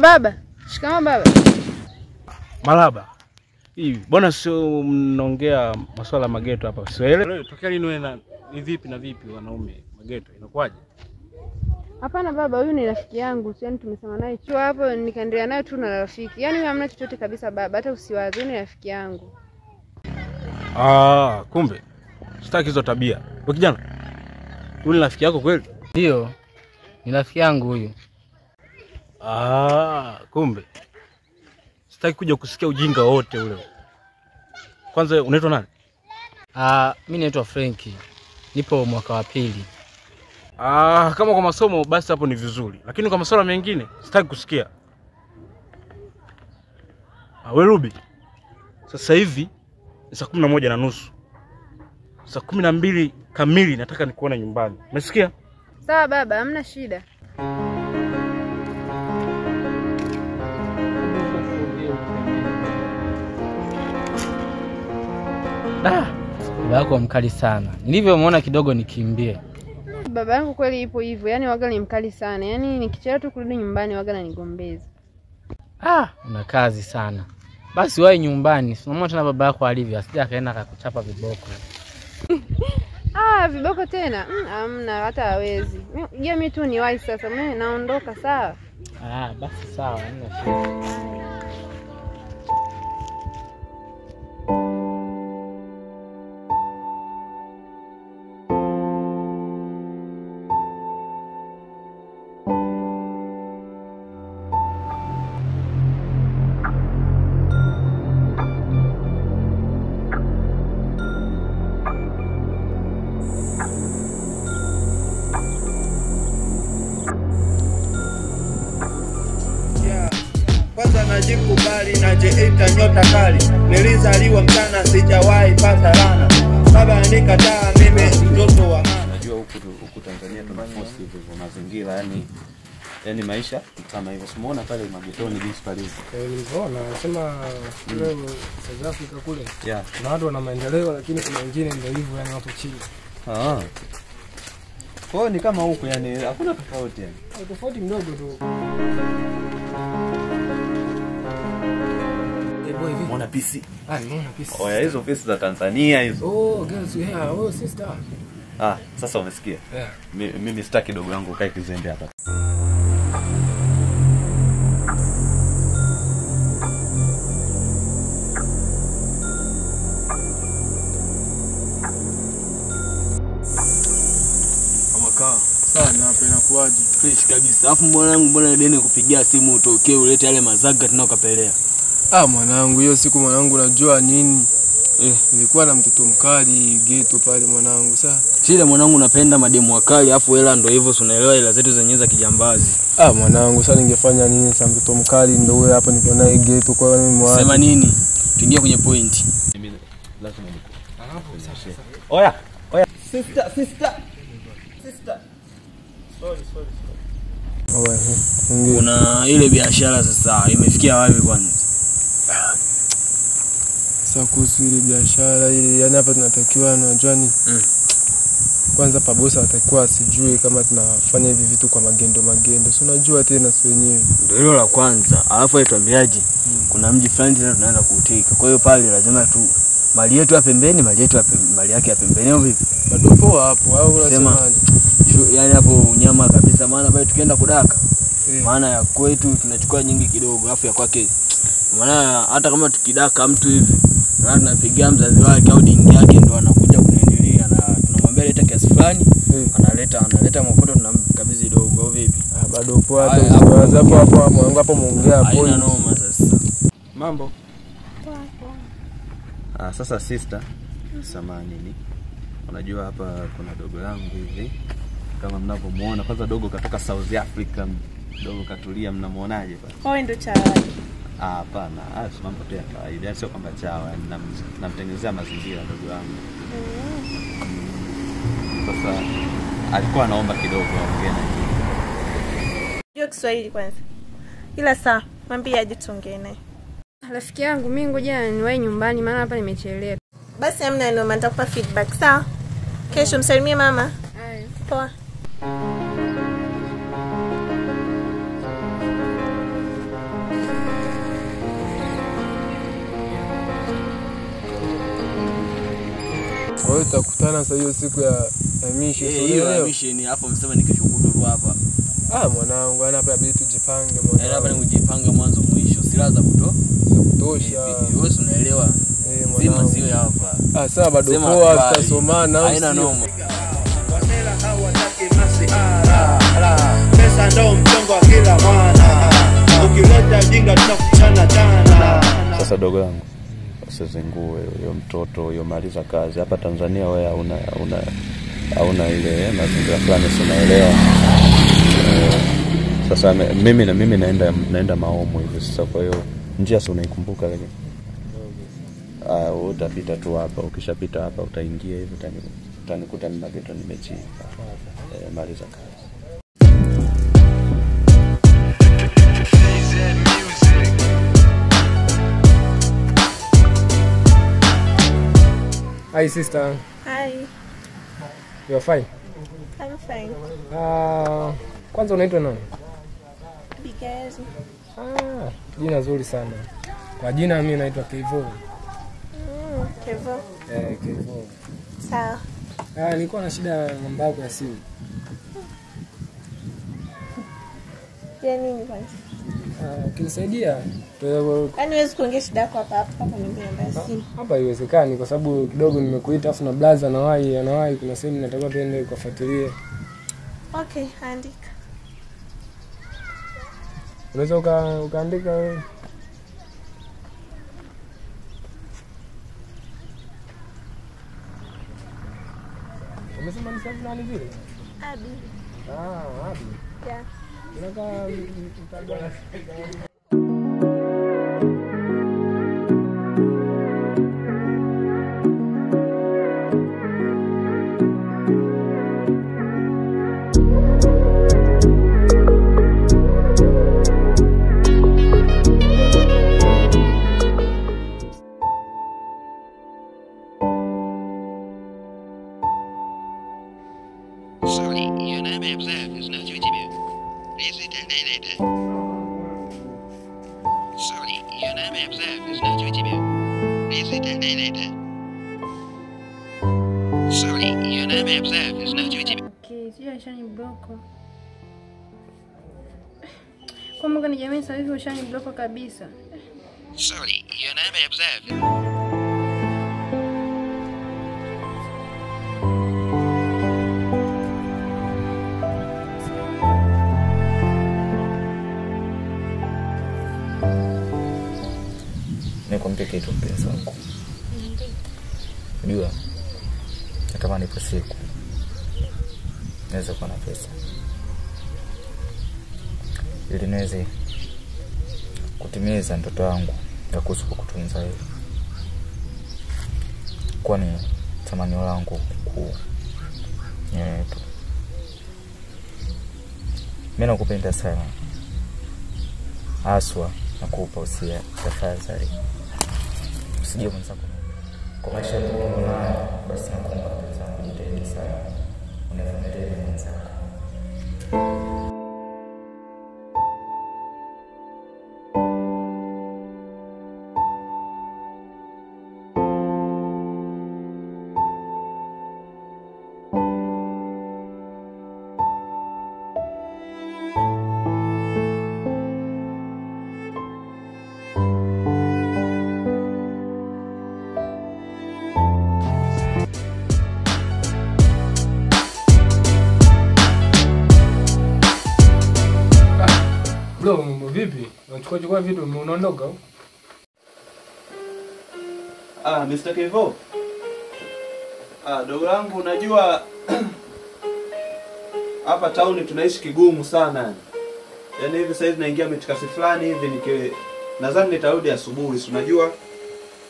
Baba, shikamoo baba. Malaba. Hivi, bwana sio mnaongea masuala mageto hapa. Sielewi tokea lini wewe ni vipi na vipi wanaume mageto inakuwaje? Hapana baba, huyu ni rafiki yangu. Yaani tumesema naye chuo hapo nikaendelea naye tu na rafiki. Yaani hamna chochote kabisa baba, hata usiwaze, ni rafiki yangu. Kumbe. Sitaki hizo tabia. Wewe kijana. Yule rafiki yako kweli? Ndio. Ni rafiki yangu huyu. Kumbe. Sitaki kuja kusikia ujinga wote ule. Kwanza unaitwa nani? Mimi naitwa Frankie. Nipo mwaka wa pili. Kama kwa masomo basi hapo ni vizuri. Lakini kwa masuala mengine sitaki kusikia. Wewe Ruby. Sasa hivi ni saa 11:30. Saa 12 kamili nataka nikuone nyumbani. Umesikia? Sawa baba, hamna shida. Baba yako mkali sana. Nilivyomuona kidogo nikimbie. Baba yangu kweli ipo hivyo. Yaani waga ni mkali sana. Yaani nikichelewa tu kurudi nyumbani waga ananigombeza. Una kazi sana. Basi wae nyumbani. Unaona tena baba yako alivyo, asije akaenda akakuchapa viboko. Viboko tena? Hamna, hata hawezi. Mimi tu ni wahi sasa. Mimi naondoka sawa. Basi sawa, hamna shida. Kwanza najikubali najiita nyota kali. Nilizaliwa mchana sijawahi pata lana. Baba nikataa mimi mtoto wa mama. Najua huku Tanzania tuna force hivyo mazingira yani maisha kama hivyo. Simuona pale magetoni jinsi pale. Niliona nasema kule South Africa kule. Kuna watu wana maendeleo lakini kuna wengine ndio hivyo yani watu chini. Kwa ni kama huku yani hakuna tofauti yani. Tofauti mdogo tu. Mona PC. Nimeona PC. Oya hizo PC za Tanzania hizo. Girls we have, sister. Sasa umesikia? Mimi sitaki dogo yangu kae kizembe hapa. Sana hapa inakuaje? Fresh kabisa. Alafu mbona deni kupigia simu utokee ulete yale mazaga tunakapelea. Mwanangu, hiyo siku mwanangu unajua nini? Nilikuwa na mtoto mkali geto pale mwanangu. Shida mwanangu, napenda mademu wakali afu hela ndio hivyo unaelewa, hela zetu zenyewe za kijambazi. Mwanangu, sasa ningefanya nini? Sasa mtoto mkali ndio wewe hapa niko naye geto kwa nini mwana? Sema nini? Tuingie kwenye point. Mimi lazima niko. Oya, sister. Kuna ile biashara sasa imefikia wapi kwanza? Sasa kuhusu ile biashara ile, yani hapa tunatakiwa unajua ni kwanza pabosa atakuwa asijue kama tunafanya hivi vitu kwa magendo. Si unajua tena si wenyewe. Ndio hilo la kwanza. Alafu aituambiaje? Kuna mji fulani tena tunaenda kuuteka. Kwa hiyo pale lazima tu mali yetu ya pembeni, mali yake ya pembeni au vipi? Bado poa hapo au unasemaje? Yani hapo unyama kabisa, maana pale tukienda kudaka. Maana ya kwetu tunachukua nyingi kidogo, alafu ya kwake. Maana hata kama tukidaka mtu hivi, na tunapigia mzazi wake au dingi yake ndio anakuja kuendelea na tunamwambia leta kiasi fulani, analeta mkoto tunamkabidhi dogo au vipi? Bado poa hapo muongea hapo. Haina noma sasa. Mambo? Sasa sister, samahani. Unajua hapa kuna dogo langu hivi. Kama mnavyomuona, kwanza dogo katoka South Africa, dogo katulia, mnamuonaje basi? Wewe ndo chawa. Hapana, si mambo tu ya kawaida, sio kwamba chawa, namtengenezea mazingira dogo wangu. Sasa alikuwa anaomba kidogo aongee na yeye. Ndio Kiswahili kwanza. Ila saa, mwambie aje tuongee naye. Rafiki yangu mimi ngoja niwahi nyumbani maana hapa nimechelewa. Basi hamna noma, nitakupa feedback sawa? Kesho msalimie mama. Haya. Poa. Kwa hiyo tutakutana sasa hiyo siku ya mission. Hiyo ya mission hapo msema nikishukuru hapa. Mwanangu, ana hapa inabidi tujipange mwanangu. Hapa ni kujipange mwanzo mwisho. Silaza kutosha. Wewe unaelewa? Sema sio hapa. Sawa bado poa, tutasomana au haina noma. Wasela hawataki masiara. Pesa ndo mchongo wa kila mwana. Ukileta jinga tunakuchana chana. Sasa dogo langu, usizingue huyo mtoto, huyo maliza kazi. Hapa Tanzania wewe hauna ile mazingira fulani, unaelewa? Sasa mimi naenda maomo hivi sasa, kwa hiyo njia si unaikumbuka lakini utapita tu hapa, ukishapita hapa utaingia hivi utanikuta mimi mageto nimechika. Maliza kazi. Hi sister. Hi. You are fine? I'm fine. Kwanza unaitwa nani? Abigail. Jina zuri sana. Kwa jina mimi naitwa Kevo. Kevo. Kevo. Sawa. Nilikuwa na shida namba yako ya simu. Je, nini kwanza? Ukinisaidia Yaani huwezi kuongea shida yako hapa niambie namba ya simu. Hapa haiwezekani kwa sababu kidogo nimekuita afu na blaza anawahi kuna sehemu nataka tuende kufuatilia. Okay, andika. Unaweza ukaandika wewe? Umesema ni sababu nani vile? Abi. Abi. Yeah. Unaka mtabana. Kwa Mungu ni jamii sasa hivi ushani block kabisa. Sorry, your name observed. Nikwambie kitu mpenzi wangu. Unajua kama nipo siku naweza kuwa na pesa ili niweze kutimiza ndoto yangu ya kutunza wewe, kwani tamanio langu kuu ni wewe tu. Mimi nakupenda sana. Aswa nakupa usia tafadhali. Usije mwenzako. Kwa maisha yako basi nakuomba mwenzako jitahidi sana. Unavumilia mwenzako. Bro, vipi? Unachukua vitu unaondoka? Mr. Kevo. Dogo langu unajua hapa town tunaishi kigumu sana. Yaani hivi sasa naingia mitikasi fulani hivi nadhani nitarudi asubuhi, unajua?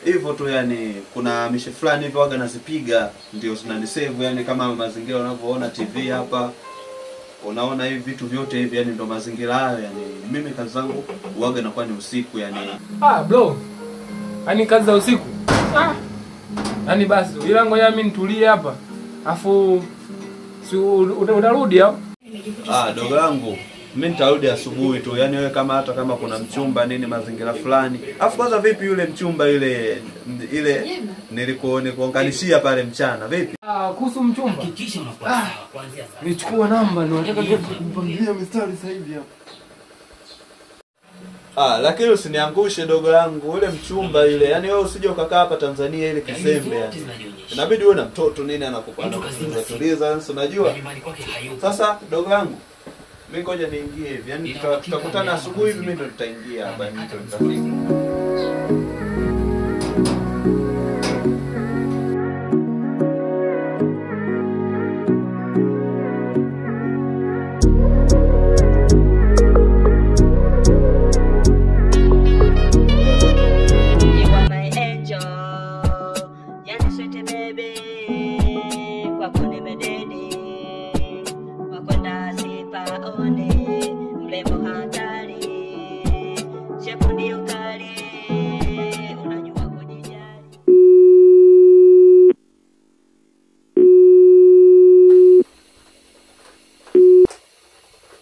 Hivyo tu yani kuna mishi fulani hivi waga nazipiga ndio zinanisave yani kama mazingira unavyoona TV hapa. Unaona hivi vitu vyote hivi yani ndo mazingira hayo yani mimi kazi zangu huaga inakuwa ni usiku yani. Bro. Yaani kazi za usiku. Yaani basi ila ngoja mimi nitulie hapa. Afu si utarudi au? Dogo langu mimi nitarudi asubuhi tu. Yani wewe kama hata kama kuna mchumba nini mazingira fulani. Afu kwanza vipi yule mchumba ile nilikuunganishia pale mchana vipi? Kuhusu mchumba. Nichukua namba ndio nataka kumpangilia mistari sasa hivi hapa. Lakini usiniangushe dogo langu ule mchumba ile. Yani wewe usije ukakaa hapa Tanzania ile kisembe yani. Inabidi uwe na mtoto nini anakupanda kutuliza unajua. Sasa dogo langu mimi ngoja niingie hivi. Yani tutakutana asubuhi hivi mimi ndo nitaingia hapa ndio nitafika.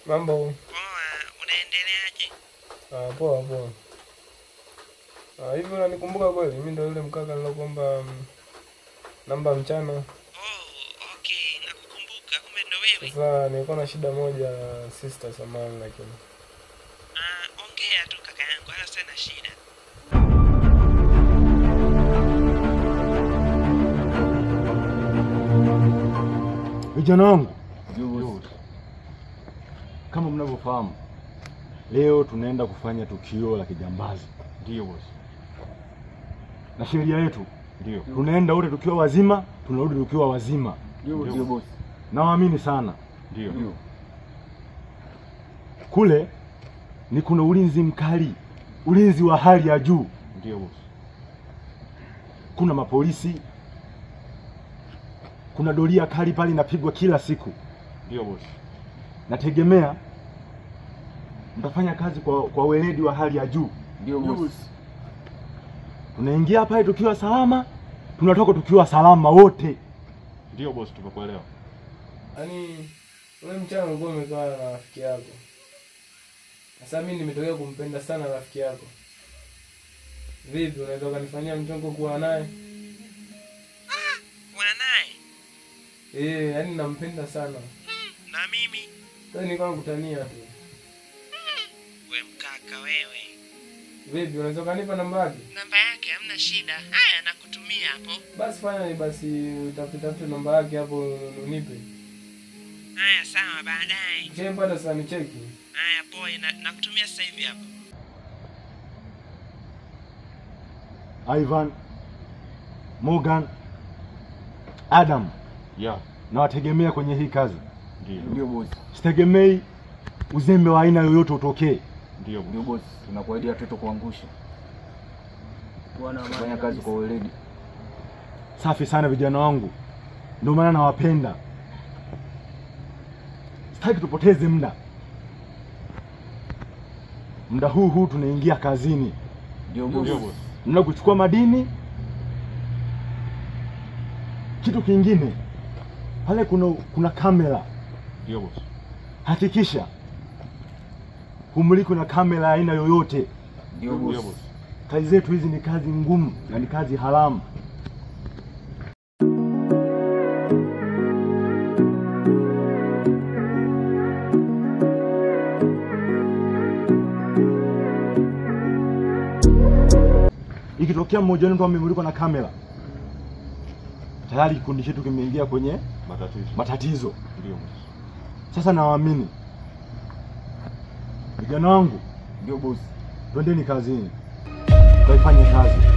Mambo. Poa, unaendeleaje? Poa. Hivi unanikumbuka kweli? Mimi ndio yule mkaka nilokuomba namba mchana. Okay, nakukumbuka. Kumbe ndio wewe. Sasa nilikuwa na shida moja na sister samani lakini. Ongea tu kaka yangu, wala sina shida. Vijana wangu. Kama mnavyofahamu, leo tunaenda kufanya tukio la kijambazi. Ndio boss. Na sheria yetu ndio. Tunaenda wote tukiwa wazima, tunarudi tukiwa wazima. Ndio boss. Nawaamini sana. Ndio. Kule ni kuna ulinzi mkali, ulinzi wa hali ya juu. Ndio boss. Kuna mapolisi. Kuna doria kali pale inapigwa kila siku. Ndio boss. Nategemea mtafanya kazi kwa weledi wa hali ya juu. Ndio boss. Tunaingia pale tukiwa salama, tunatoka tukiwa salama wote. Ndio boss, tumekuelewa. Yaani ule mchana ulikuwa umekaa na rafiki yako. Sasa mimi nimetokea kumpenda sana rafiki yako. Vipi unaweza kunifanyia mchongo kuwa naye? Kuwa naye? Yaani nampenda sana. Na mimi? Sasa nilikuwa nakutania tu. Wewe mkaka wewe. Vipi unaweza kunipa namba yake? Namba yake hamna shida. Haya nakutumia hapo. Basi fanya basi utafute namba yake hapo unipe. Haya sawa baadaye. Chempata sasa nicheki. Haya boy nakutumia sasa hivi hapo. Ivan, Morgan, Adam. Nawategemea kwenye hii kazi. Ndio boss. Sitegemei uzembe wa aina yoyote utokee. Ndio boss. Tunakuahidia toto kuangusha. Fanya kazi kwa weledi. Safi sana vijana wangu. Ndio maana nawapenda. Sitaki tupoteze muda. muda huu tunaingia kazini. Ndio boss. Mna kuchukua madini. Kitu kingine, pale kuna kamera. Ndio boss. Hakikisha humuliki na kamera aina yoyote. Ndio boss. Kazi zetu hizi ni kazi ngumu na ni kazi haramu. Ikitokea mmoja wetu amemulikwa na kamera, tayari kikundi chetu kimeingia kwenye matatizo. Ndio. Sasa nawaamini vijana wangu. Ndio boss. Twendeni kazini. Tukaifanye kazi.